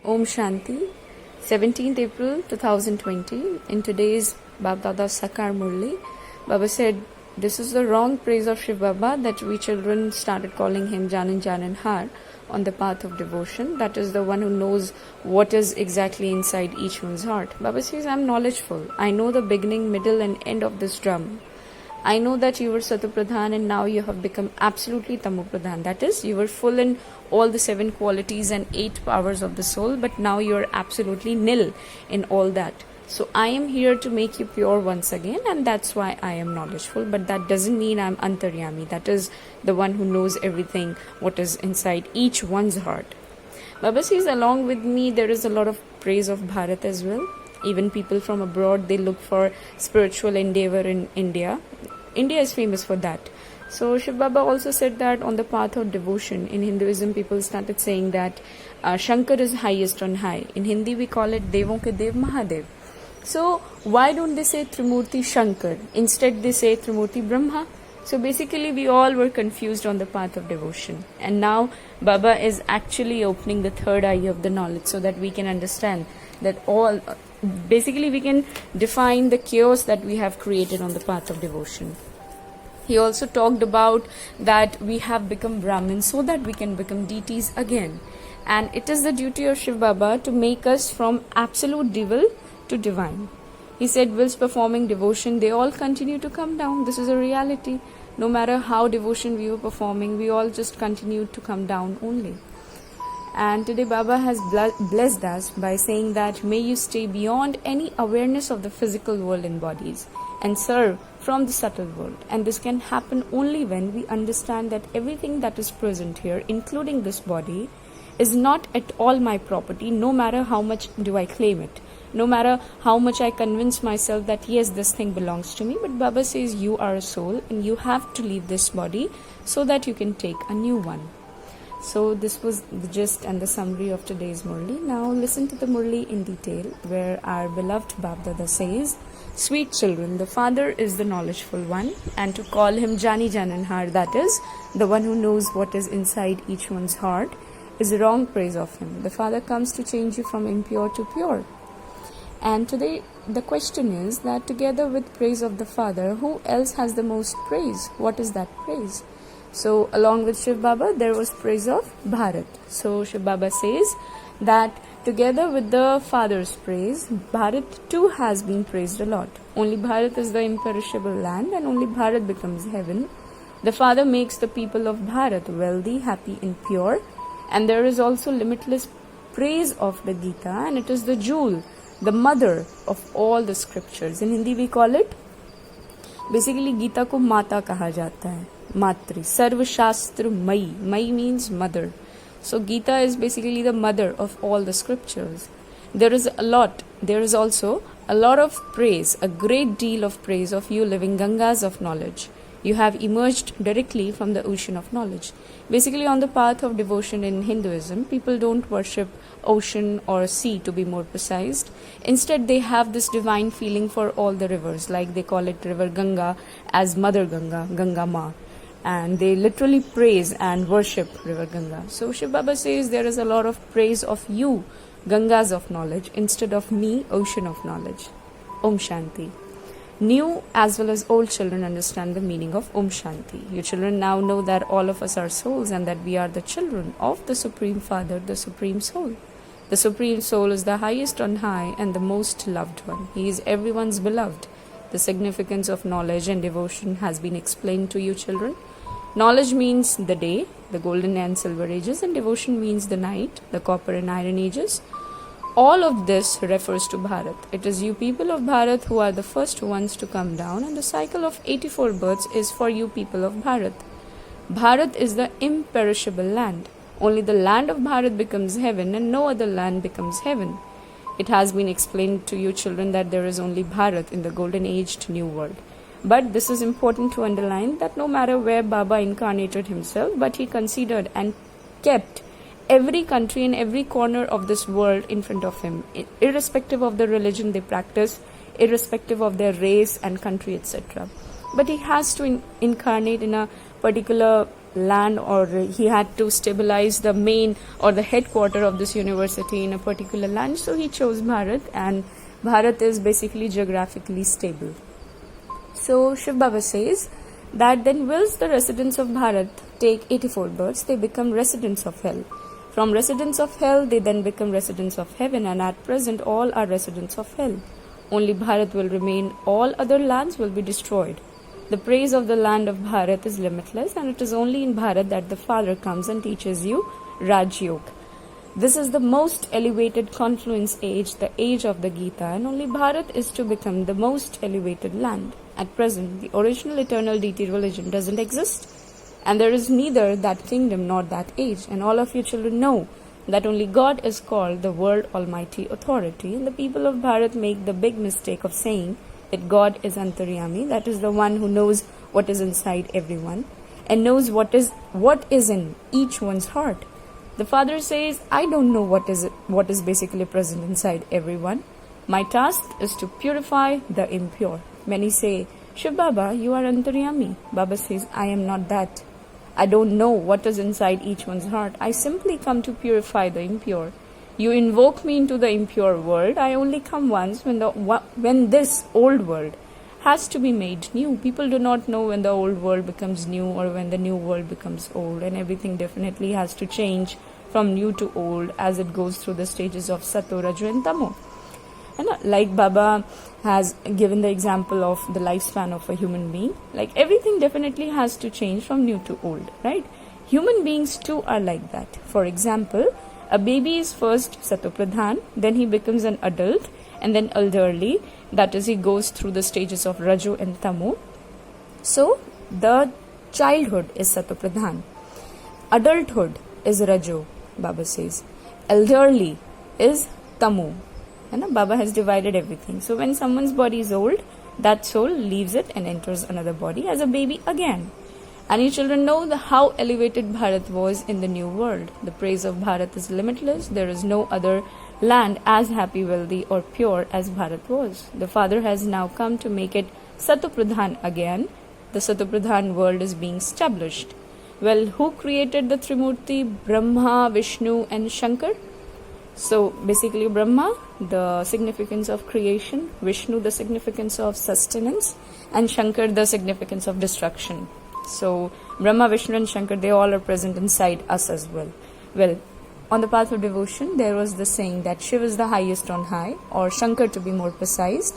Om Shanti, 17th April 2020. In today's Bab Dada's Sakar Murli, Baba said, this is the wrong praise of Shiv Baba that we children started calling him Janan Janan Har on the path of devotion. That is the one who knows what is exactly inside each one's heart. Baba says, I'm knowledgeful. I know the beginning, middle and end of this drum. I know that you were Satupradhan and now you have become absolutely Tamopradhan. That is, you were full in all the 7 qualities and 8 powers of the soul, but now you are absolutely nil in all that. So I am here to make you pure once again, and that's why I am knowledgeful. But that doesn't mean I'm Antaryami. That is the one who knows everything, what is inside each one's heart. Baba says, along with me, there is a lot of praise of Bharat as well. Even people from abroad, they look for spiritual endeavor in India. India is famous for that. So Shiv Baba also said that on the path of devotion, in Hinduism, people started saying that Shankar is highest on high. In Hindi, we call it Devon ke Dev Mahadev. So why don't they say Trimurti Shankar? Instead, they say Trimurti Brahma. So basically, we all were confused on the path of devotion. And now Baba is actually opening the third eye of the knowledge so that we can understand that basically we can define the chaos that we have created on the path of devotion. He also talked about that we have become Brahmins so that we can become deities again. And it is the duty of Shiv Baba to make us from absolute devil to divine. He said, whilst performing devotion, they all continue to come down. This is a reality. No matter how devotion we were performing, we all just continued to come down only. And today Baba has blessed us by saying that may you stay beyond any awareness of the physical world and bodies and serve from the subtle world. And this can happen only when we understand that everything that is present here, including this body, is not at all my property, no matter how much do I claim it. No matter how much I convince myself that yes, this thing belongs to me, but Baba says you are a soul and you have to leave this body so that you can take a new one. So this was the gist and the summary of today's Murli. Now listen to the Murli in detail, where our beloved Bab Dada says, sweet children, the Father is the knowledgeful one, and to call him Jani Janan Har, that is, the one who knows what is inside each one's heart, is a wrong praise of him. The Father comes to change you from impure to pure. And today the question is that together with praise of the Father, who else has the most praise? What is that praise? So along with Shiv Baba, there was praise of Bharat. So Shiv Baba says that together with the Father's praise, Bharat too has been praised a lot. Only Bharat is the imperishable land and only Bharat becomes heaven. The Father makes the people of Bharat wealthy, happy and pure. And there is also limitless praise of the Gita, and it is the jewel, the mother of all the scriptures. In Hindi we call it, basically Gita ko Mata kaha jata hai. Matri, Sarva Shastra Mai. Mai means mother. So Gita is basically the mother of all the scriptures. There is also a lot of praise, a great deal of praise of you living Gangas of knowledge. You have emerged directly from the ocean of knowledge. Basically, on the path of devotion in Hinduism, people don't worship ocean or sea, to be more precise. Instead, they have this divine feeling for all the rivers, like they call it river Ganga as Mother Ganga, Ganga Ma. And they literally praise and worship river Ganga. So Shiv Baba says there is a lot of praise of you, Gangas of knowledge, instead of me, ocean of knowledge. Om Shanti. New as well as old children understand the meaning of Om Shanti. You children now know that all of us are souls and that we are the children of the Supreme Father, the Supreme Soul. The Supreme Soul is the highest on high and the most loved one. He is everyone's beloved. The significance of knowledge and devotion has been explained to you children. Knowledge means the day, the golden and silver ages, and devotion means the night, the copper and iron ages. All of this refers to Bharat. It is you people of Bharat who are the first ones to come down, and the cycle of 84 births is for you people of Bharat. Bharat is the imperishable land. Only the land of Bharat becomes heaven and no other land becomes heaven. It has been explained to you children that there is only Bharat in the golden aged new world. But this is important to underline that no matter where Baba incarnated himself, but he considered and kept every country and every corner of this world in front of him, irrespective of the religion they practice, irrespective of their race and country, etc. But he has to incarnate in a particular land, or he had to stabilize the main or the headquarter of this university in a particular land. So he chose Bharat, and Bharat is basically geographically stable. So Shiv Baba says that then whilst the residents of Bharat take 84 births, they become residents of hell. From residents of hell, they then become residents of heaven, and at present all are residents of hell. Only Bharat will remain, all other lands will be destroyed. The praise of the land of Bharat is limitless, and it is only in Bharat that the Father comes and teaches you Raj Yoga. This is the most elevated confluence age, the age of the Gita, and only Bharat is to become the most elevated land. At present, the original eternal deity religion doesn't exist, and there is neither that kingdom nor that age, and all of you children know that only God is called the World Almighty Authority, and the people of Bharat make the big mistake of saying that God is Antaryami, that is the one who knows what is inside everyone and knows what is in each one's heart. The Father says, I don't know what is basically present inside everyone. My task is to purify the impure. Many say, Shiv Baba, you are Antaryami. Baba says, I am not that. I don't know what is inside each one's heart. I simply come to purify the impure. You invoke me into the impure world. I only come once when this old world has to be made new. People do not know when the old world becomes new or when the new world becomes old, and everything definitely has to change from new to old as it goes through the stages of Sato, Raju and Tamo. And like Baba has given the example of the lifespan of a human being, like everything definitely has to change from new to old, right? Human beings too are like that. For example, a baby is first Satopradhan, then he becomes an adult, and then elderly, that is, he goes through the stages of Raju and Tamo. So, the childhood is Satopradhan. Adulthood is Raju, Baba says. Elderly is Tamo. And Baba has divided everything. So when someone's body is old, that soul leaves it and enters another body as a baby again. And you children know how elevated Bharat was in the new world. The praise of Bharat is limitless. There is no other land as happy, wealthy or pure as Bharat was. The Father has now come to make it Satopradhan again. The Satopradhan world is being established. Well, who created the Trimurti? Brahma, Vishnu and Shankar. So basically Brahma, the significance of creation, Vishnu, the significance of sustenance, and Shankar, the significance of destruction. So Brahma, Vishnu and Shankar, they all are present inside us as well. Well, on the path of devotion, there was the saying that Shiva is the highest on high, or Shankar to be more precise.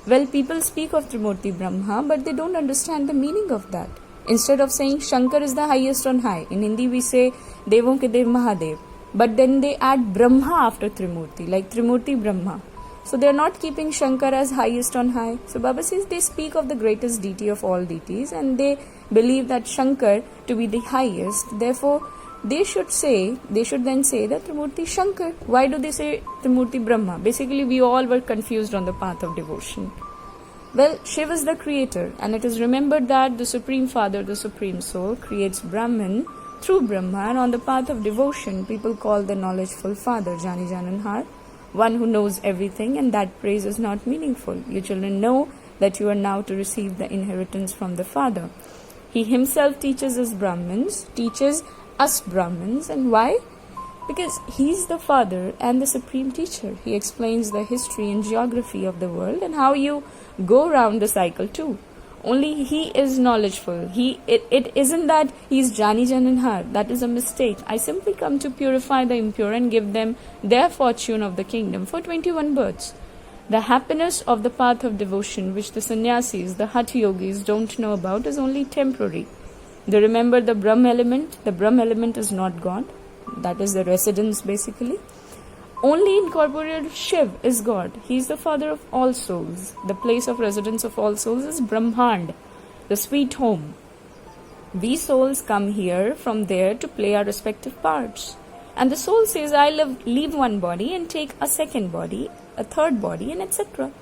Well, people speak of Trimurti Brahma, but they don't understand the meaning of that. Instead of saying Shankar is the highest on high, in Hindi we say Devon ke Dev Mahadev. But then they add Brahma after Trimurti, like Trimurti Brahma. So they are not keeping Shankar as highest on high. So Baba says they speak of the greatest deity of all deities, and they believe that Shankar to be the highest. Therefore, they should then say that Trimurti Shankar. Why do they say Trimurti Brahma? Basically, we all were confused on the path of devotion. Well, Shiva is the creator, and it is remembered that the Supreme Father, the Supreme Soul, creates Brahman through Brahma, and on the path of devotion, people call the knowledgeful Father Jani Jananhar, one who knows everything, and that praise is not meaningful. You children know that you are now to receive the inheritance from the Father. He himself teaches us Brahmins, and why? Because he's the Father and the Supreme Teacher. He explains the history and geography of the world and how you go round the cycle too. Only he is knowledgeful. It isn't that he's Jani Jananhar. That is a mistake. I simply come to purify the impure and give them their fortune of the kingdom for 21 births. The happiness of the path of devotion, which the sannyasis, the Hatha yogis don't know about, is only temporary. They remember the Brahm element. The Brahm element is not God. That is the residence basically. Only incorporeal Shiv is God. He is the Father of all souls. The place of residence of all souls is Brahmand, the sweet home. We souls come here from there to play our respective parts. And the soul says, I leave one body and take a second body, a third body, and etc.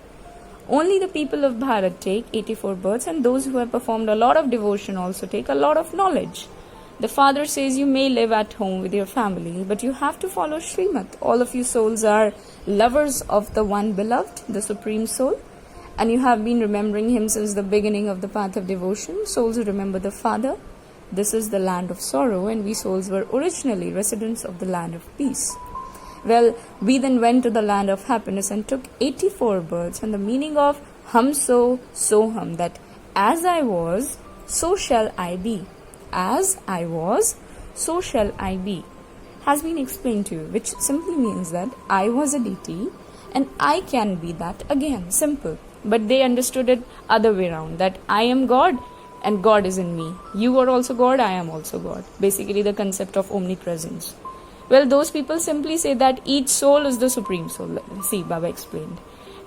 Only the people of Bharat take 84 births, and those who have performed a lot of devotion also take a lot of knowledge. The Father says you may live at home with your family, but you have to follow Srimad. All of you souls are lovers of the one beloved, the Supreme Soul, and you have been remembering him since the beginning of the path of devotion. Souls who remember the Father, this is the land of sorrow and we souls were originally residents of the land of peace. Well, we then went to the land of happiness and took 84 births, and the meaning of hum so hum, that as I was, so shall I be. As I was, so shall I be, has been explained to you, which simply means that I was a deity and I can be that again. Simple. But they understood it other way around, that I am God and God is in me. You are also God, I am also God. Basically the concept of omnipresence. Well, those people simply say that each soul is the supreme soul. See, Baba explained.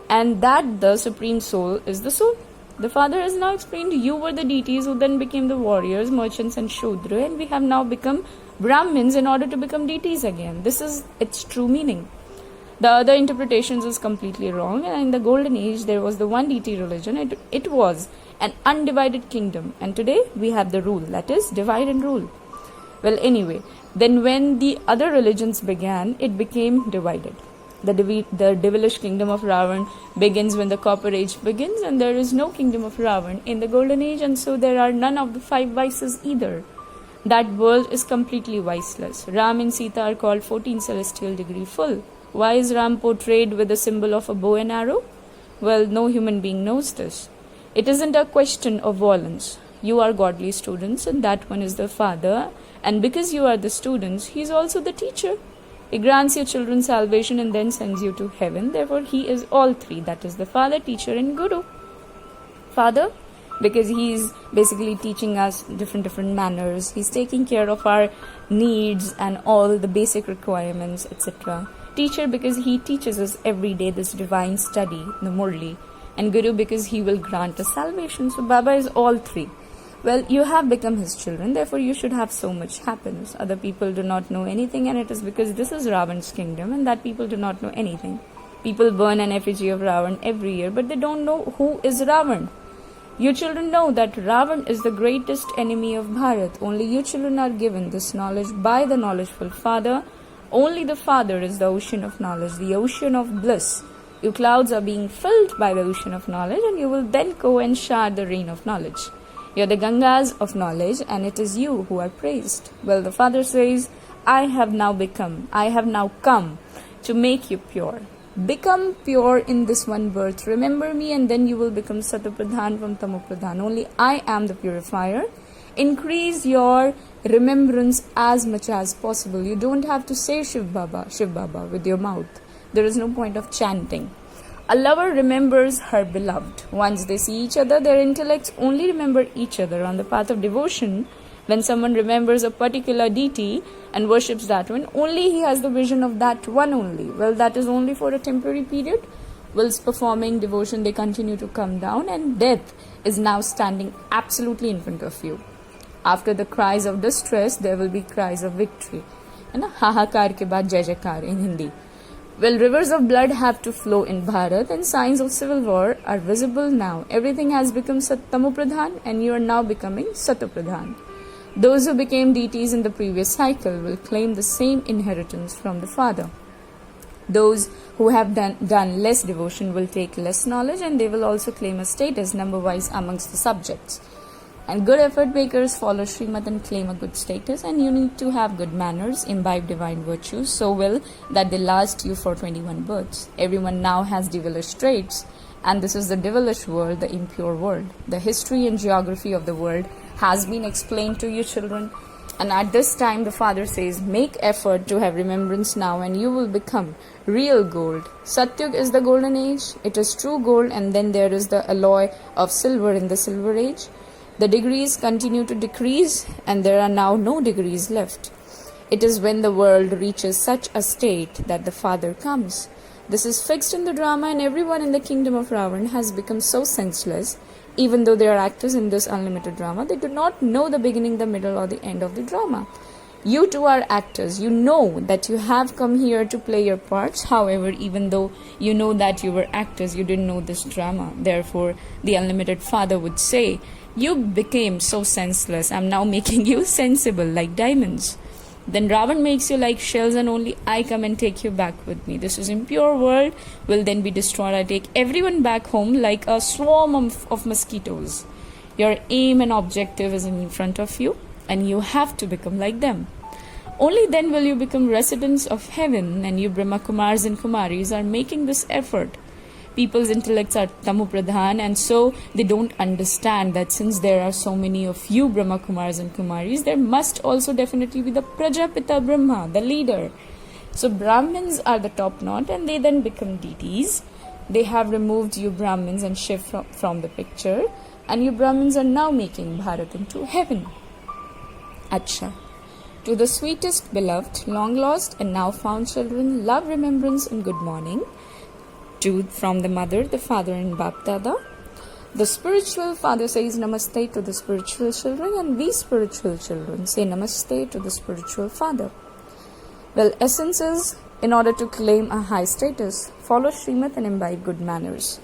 And that the supreme soul is the soul. The Father has now explained, you were the deities who then became the warriors, merchants and Shudra, and we have now become Brahmins in order to become deities again. This is its true meaning. The other interpretations is completely wrong, and in the golden age there was the one deity religion. It was an undivided kingdom, and today we have the rule, that is divide and rule. Well, anyway, then when the other religions began, it became divided. The devilish kingdom of Ravan begins when the copper age begins, and there is no kingdom of Ravan in the golden age, and so there are none of the 5 vices either. That world is completely viceless. Ram and Sita are called 14 celestial degree full. Why is Ram portrayed with the symbol of a bow and arrow? Well, no human being knows this. It isn't a question of violence. You are godly students, and that one is the Father, and because you are the students, he is also the teacher. He grants your children salvation and then sends you to heaven. Therefore, he is all three. That is the Father, Teacher and Guru. Father, because he is basically teaching us different manners. He's taking care of our needs and all the basic requirements, etc. Teacher, because he teaches us every day this divine study, the Murli. And Guru, because he will grant us salvation. So Baba is all three. Well, you have become his children, therefore you should have so much happiness. Other people do not know anything, and it is because this is Ravan's kingdom and that people do not know anything. People burn an effigy of Ravan every year, but they don't know who is Ravan. You children know that Ravan is the greatest enemy of Bharat. Only you children are given this knowledge by the knowledgeful Father. Only the Father is the ocean of knowledge, the ocean of bliss. You clouds are being filled by the ocean of knowledge, and you will then go and shower the rain of knowledge. You are the Gangas of knowledge, and it is you who are praised. Well, the Father says, I have now come to make you pure. Become pure in this one birth. Remember me, and then you will become Satapradhan from Tamopradhan. Only I am the purifier. Increase your remembrance as much as possible. You don't have to say Shiv Baba with your mouth. There is no point of chanting. A lover remembers her beloved. Once they see each other, their intellects only remember each other. On the path of devotion, when someone remembers a particular deity and worships that one, only he has the vision of that one only. Well, that is only for a temporary period. Whilst performing devotion, they continue to come down, and death is now standing absolutely in front of you. After the cries of distress, there will be cries of victory. And hahakar ke baad jai jaikar in Hindi. Well, rivers of blood have to flow in Bharat, and signs of civil war are visible now. Everything has become Tamopradhan, and you are now becoming Satopradhan. Those who became deities in the previous cycle will claim the same inheritance from the Father. Those who have done less devotion will take less knowledge, and they will also claim a status number-wise amongst the subjects. And good effort makers follow Srimad and claim a good status, and you need to have good manners, imbibe divine virtues so well that they last you for 21 births. Everyone now has devilish traits, and this is the devilish world, the impure world. The history and geography of the world has been explained to you children, and at this time the Father says, make effort to have remembrance now, and you will become real gold. Satyug is the golden age, it is true gold, and then there is the alloy of silver in the silver age. The degrees continue to decrease, and there are now no degrees left. It is when the world reaches such a state that the Father comes. This is fixed in the drama, and everyone in the kingdom of Ravan has become so senseless. Even though they are actors in this unlimited drama, they do not know the beginning, the middle, or the end of the drama. You too are actors. You know that you have come here to play your parts. However, even though you know that you were actors, you didn't know this drama. Therefore, the unlimited Father would say, you became so senseless. I'm now making you sensible like diamonds. Then Ravan makes you like shells, and only I come and take you back with me. This is impure world will then be destroyed. I take everyone back home like a swarm of mosquitoes. Your aim and objective is in front of you. and you have to become like them. Only then will you become residents of heaven, and you Brahma Kumars and Kumaris are making this effort. People's intellects are tamu pradhan, and so they don't understand that since there are so many of you Brahma Kumars and Kumaris, there must also definitely be the Prajapita Brahma, the leader. So Brahmins are the top knot, and they then become deities. They have removed you Brahmins and Shiv from the picture, and you Brahmins are now making Bharat into heaven. Acha. To the sweetest beloved, long lost and now found children, love, remembrance and good morning. From the mother, the father and Bap Dada. The spiritual father says namaste to the spiritual children, and we spiritual children say namaste to the spiritual father. Well, essence is, in order to claim a high status, follow Srimad and imbibe good manners.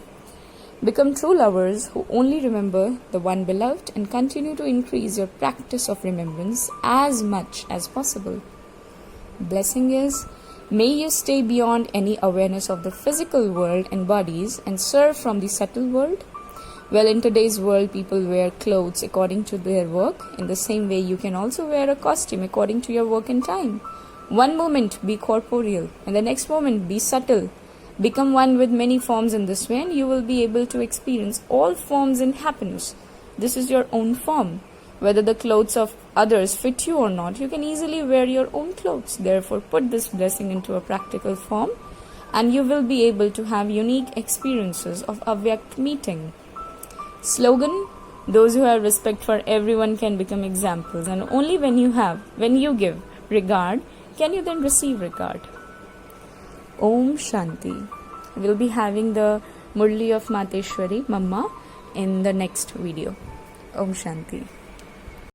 Become true lovers who only remember the one beloved and continue to increase your practice of remembrance as much as possible. Blessing is, may you stay beyond any awareness of the physical world and bodies and serve from the subtle world. Well, in today's world, people wear clothes according to their work. In the same way, you can also wear a costume according to your work and time. One moment be corporeal, and the next moment be subtle. Become one with many forms in this way, and you will be able to experience all forms in happiness. This is your own form. Whether the clothes of others fit you or not, you can easily wear your own clothes. Therefore, put this blessing into a practical form, and you will be able to have unique experiences of Avyakt meeting. Slogan: those who have respect for everyone can become examples, and only when you give regard, can you then receive regard. Om Shanti. We'll be having the Murli of Mateshwari, Mamma, in the next video. Om Shanti.